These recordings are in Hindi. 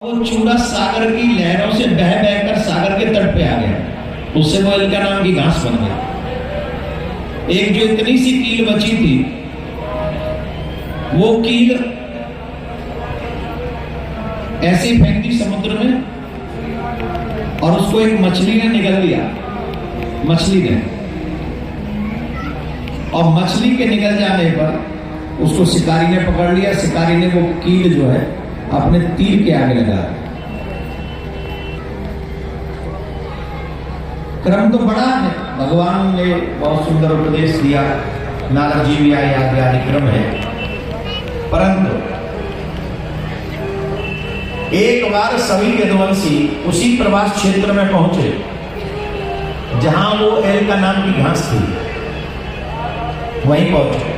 वो चूड़ा सागर की लहरों से बह बहकर सागर के तट पे आ गया। उससे वो एलका नाम की घास बन गई। एक जो इतनी सी कील बची थी, वो कील ऐसे फेंक दी समुद्र में और उसको एक मछली ने निगल लिया। मछली ने, और मछली के निकल जाने पर उसको शिकारी ने पकड़ लिया। शिकारी ने वो कील जो है अपने तीर के आगे लगा। क्रम तो बड़ा है, भगवान ने बहुत सुंदर उपदेश दिया, नारद जी भी आए, आदि क्रम है। परंतु एक बार सभी यदुवंशी उसी प्रवास क्षेत्र में पहुंचे जहां वो एलका नाम की घास थी, वहीं पहुंचे।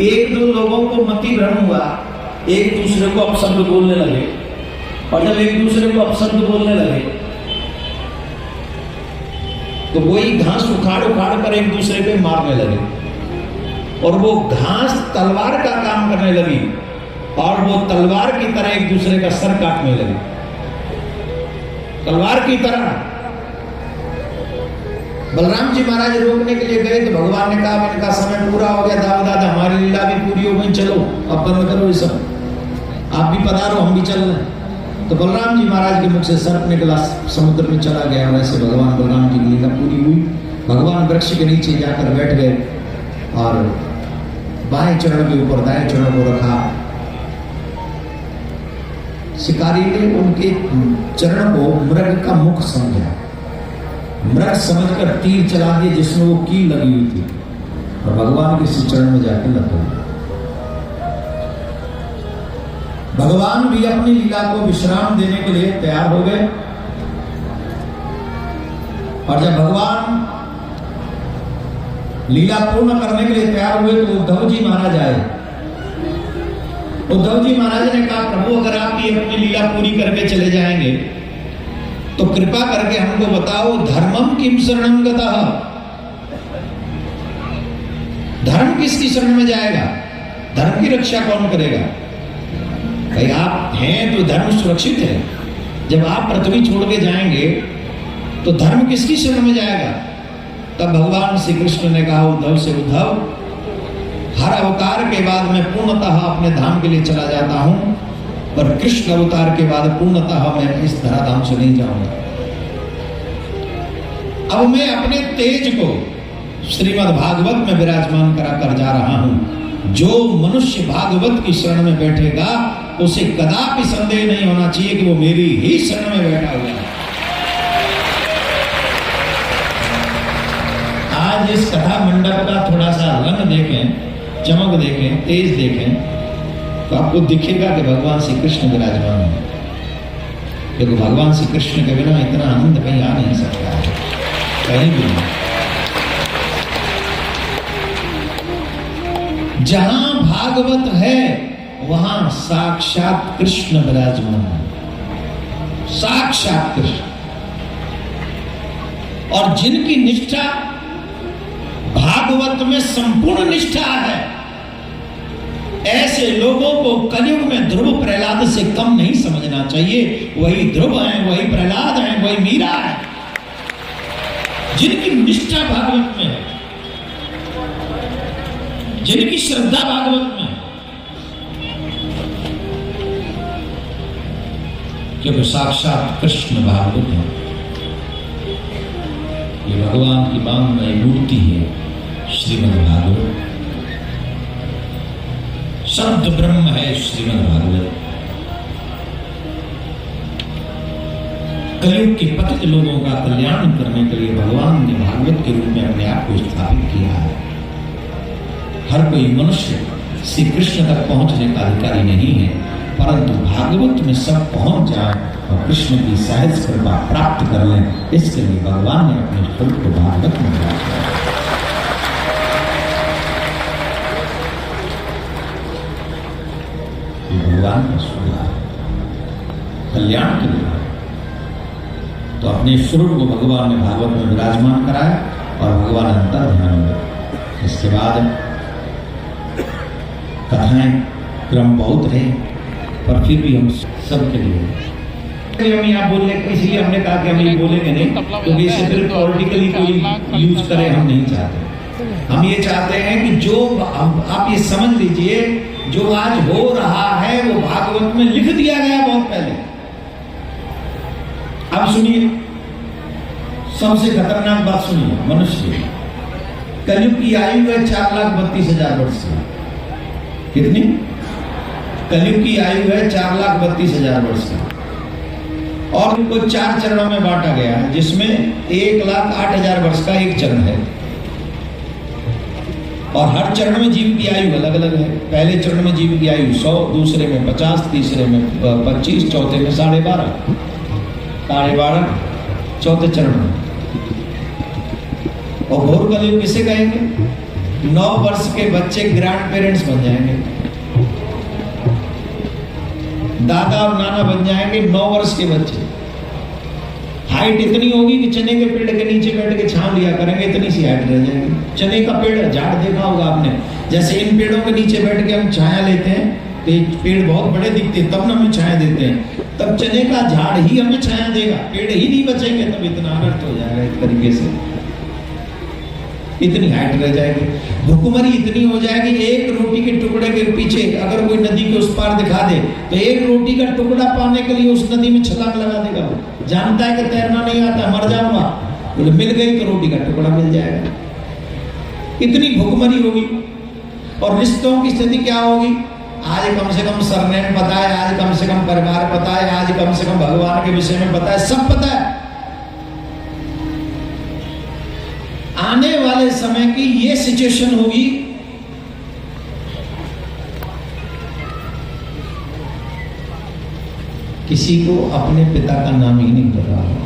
एक दो लोगों को मति भ्रम हुआ, एक दूसरे को अपशब्द बोलने लगे, और जब एक दूसरे को अपशब्द बोलने लगे तो वही घास उखाड़ उखाड़ कर एक दूसरे पे मारने लगे, और वो घास तलवार का काम करने लगी, और वो तलवार की तरह एक दूसरे का सर काटने लगी, तलवार की तरह। बलराम जी महाराज रोकने के लिए गए तो भगवान ने कहा, इनका समय पूरा हो गया, दादा दादा हमारी लीला भी पूरी हो गई, चलो अब बंद करो ये सब, आप भी पधारो, हम भी चल रहे हैं। तो बलराम जी महाराज के मुख से सर्प निकला, समुद्र में चला गया, और ऐसे भगवान बलराम जी की लीला पूरी हुई। भगवान वृक्ष के नीचे जाकर बैठ गए और बाएं चरण के ऊपर दाएं चरण को रखा। शिकारी ने उनके चरण को मृग का मुख समझा, मृग समझकर तीर चला दिए जिसमें वो कील लगी हुई थी, और भगवान के श्री चरण में जाकर लग गए। भगवान भी अपनी लीला को विश्राम देने के लिए तैयार हो गए, और जब भगवान लीला पूर्ण करने के लिए तैयार हुए तो उद्धव जी महाराज आए। उद्धव जी महाराज ने कहा, प्रभु अगर आप ये अपनी लीला पूरी करके चले जाएंगे तो कृपा करके हमको बताओ, धर्मम किम शरणम गतः, धर्म किसकी शरण में जाएगा, धर्म की रक्षा कौन करेगा। भाई आप हैं तो धर्म सुरक्षित है, जब आप पृथ्वी छोड़ के जाएंगे तो धर्म किसकी शरण में जाएगा। तब भगवान श्री कृष्ण ने कहा उद्धव से, उद्धव हर अवतार के बाद मैं पूर्णतः अपने धाम के लिए चला जाता हूं, पर कृष्ण अवतार के बाद पूर्णतः मैं इस धराधाम से नहीं जाऊंगा। अब मैं अपने तेज को श्रीमद् भागवत में विराजमान कराकर जा रहा हूं। जो मनुष्य भागवत की शरण में बैठेगा उसे कदापि संदेह नहीं होना चाहिए कि वो मेरी ही शरण में बैठा हुआ है। आज इस कथा मंडप का थोड़ा सा रंग देखें, चमक देखें, तेज देखें, तो आपको दिखेगा कि भगवान श्री कृष्ण विराजमान है, क्योंकि भगवान श्री कृष्ण के बिना इतना आनंद कहीं आ नहीं सकता है, कहीं भी नहीं। जहां भागवत है वहां साक्षात कृष्ण विराजमान है, साक्षात कृष्ण। और जिनकी निष्ठा भागवत में संपूर्ण निष्ठा है, ऐसे लोगों को कलयुग में ध्रुव प्रहलाद से कम नहीं समझना चाहिए। वही ध्रुव हैं, वही प्रहलाद हैं, वही मीरा है, जिनकी निष्ठा भागवत में है, जिनकी श्रद्धा भागवत में, क्योंकि साक्षात कृष्ण भागवत है। ये भगवान की मांगमयी मूर्ति है श्रीमद् भागवत, शब्द ब्रह्म है श्रीमद् भागवत। कलयुग के पतित लोगों का कल्याण करने के लिए भगवान ने भागवत के रूप में अपने आप को स्थापित किया है। हर कोई मनुष्य श्री कृष्ण तक पहुंचने का अधिकारी नहीं है, परंतु भागवत में सब पहुंच जाए और कृष्ण की सहज कृपा प्राप्त कर लें, इसके लिए भगवान ने अपने स्वरूप को भागवत में रखा। भगवान का स्वरूप कल्याण के लिए, तो अपने स्वरूप को भगवान ने भागवत में विराजमान कराया और भगवान अंतर ध्यान में। इसके बाद कथाएं क्रम बहुत हैं, पर फिर भी हम सबके लिए हम यहाँ बोलने, इसलिए हमने कहा कि हम ये बोलेंगे नहीं, क्योंकि इससे फिर पॉलिटिकली कोई यूज करे, हम नहीं चाहते। हम ये चाहते हैं कि जो आप ये समझ लीजिए, जो आज हो रहा है वो भागवत में लिख दिया गया बहुत पहले। अब सुनिए, सबसे खतरनाक बात सुनिए, मनुष्य कलयुग की आयु है 4,32,000 वर्ष की। कितनी? कलयुग की आयु है 4,32,000 वर्ष की, और उनको 4 चरणों में बांटा गया है, जिसमें 1,08,000 वर्ष का एक चरण है, और हर चरण में जीव की आयु अलग अलग है। पहले चरण में जीव की आयु 100, दूसरे में 50, तीसरे में 25, चौथे में 12.5, चौथे चरण में। और घोर कलयुग किसे कहेंगे? 9 वर्ष के बच्चे ग्रैंड पेरेंट्स बन जाएंगे, दादा और नाना बन जाएंगे 9 वर्ष के बच्चे। हाइट इतनी होगी कि चने के पेड़ के नीचे बैठ के छांव लिया करेंगे, इतनी सी हाइट रह जाएगी। चने का पेड़, झाड़ देखा होगा आपने, जैसे इन पेड़ों के नीचे बैठ के हम छाया लेते हैं तो पेड़ बहुत बड़े दिखते हैं, तब ना हमें छाया देते हैं, तब चने का झाड़ ही हमें छाया देगा, पेड़ ही नहीं बचेंगे, तब इतना अनर्थ हो जाएगा। एक तरीके से इतनी हाइट रह जाएगी, भुखमरी इतनी हो जाएगी, एक रोटी के टुकड़े के पीछे अगर कोई नदी के उस पार दिखा दे तो एक रोटी का टुकड़ा पाने के लिए उस नदी में छलांग लगा देगा। जानता है कि तैरना नहीं आता, मर जाऊंगा, तो मिल गई तो रोटी का टुकड़ा मिल जाएगा। इतनी भुखमरी होगी। और रिश्तों की स्थिति क्या होगी? आज कम से कम सरनेम पता है, आज कम से कम परिवार पता है, आज कम से कम भगवान के विषय में पता है, सब पता है। आने वाले समय की ये सिचुएशन होगी, किसी को अपने पिता का नाम ही नहीं पता होगा,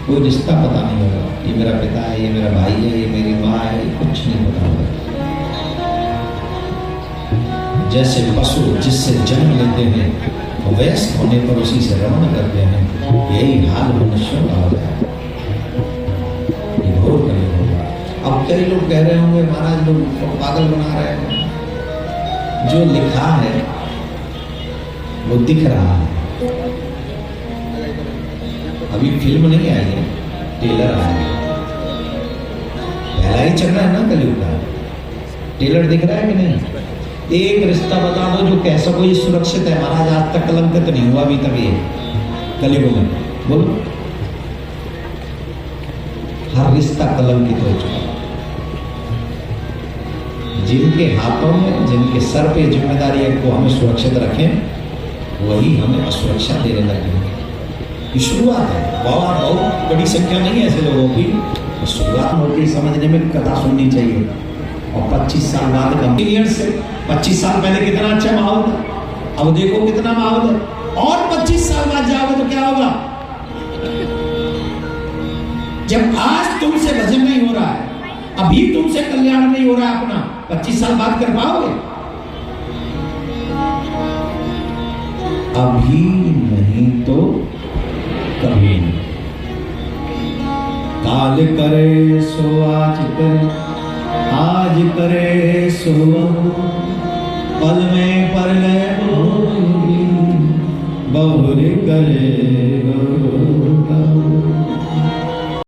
कोई रिश्ता पता नहीं होगा, ये मेरा पिता है, ये मेरा भाई है, ये मेरी माँ है, ये कुछ नहीं पता होगा। जैसे पशु जिससे जन्म लेते हैं वयस्क होने पर उसी से रमण करते हैं, यही हाल मनुष्यों का हो गया। अब कई लोग कह रहे होंगे महाराज लोग पागल बना रहे हैं। जो लिखा है वो दिख रहा है। अभी फिल्म नहीं आई है, टेलर आया है, पहला ही चल रहा है ना कलयुग का। टेलर दिख रहा है कि नहीं? एक रिश्ता बता दो जो कैसा कोई सुरक्षित है महाराज, आज तक कलंकित नहीं हुआ अभी तक ये कलयुग में, बोलो। हर रिश्ता कलंकित हो चुका। जिनके हाथों में, जिनके सर पे जिम्मेदारी है को हमें सुरक्षित रखें, वही हमें असुरक्षा देने लगेंगे। ये शुरुआत है, बहुत बड़ी संख्या नहीं है ऐसे लोगों की। तो शुरुआत होती समझने में कथा सुननी चाहिए। और 25 साल बाद का से 25 साल पहले कितना अच्छा माहौल था, अब देखो कितना माहौल है। और 25 साल बाद जाओगे तो क्या होगा? जब आज तुमसे भजन नहीं हो रहा है, अभी तुमसे कल्याण नहीं हो रहा है अपना, 25 साल बाद कर पाओगे? अभी नहीं तो कभी नहीं। काल करे सो आज करे, आज करे सो पल में पर बहुरे करे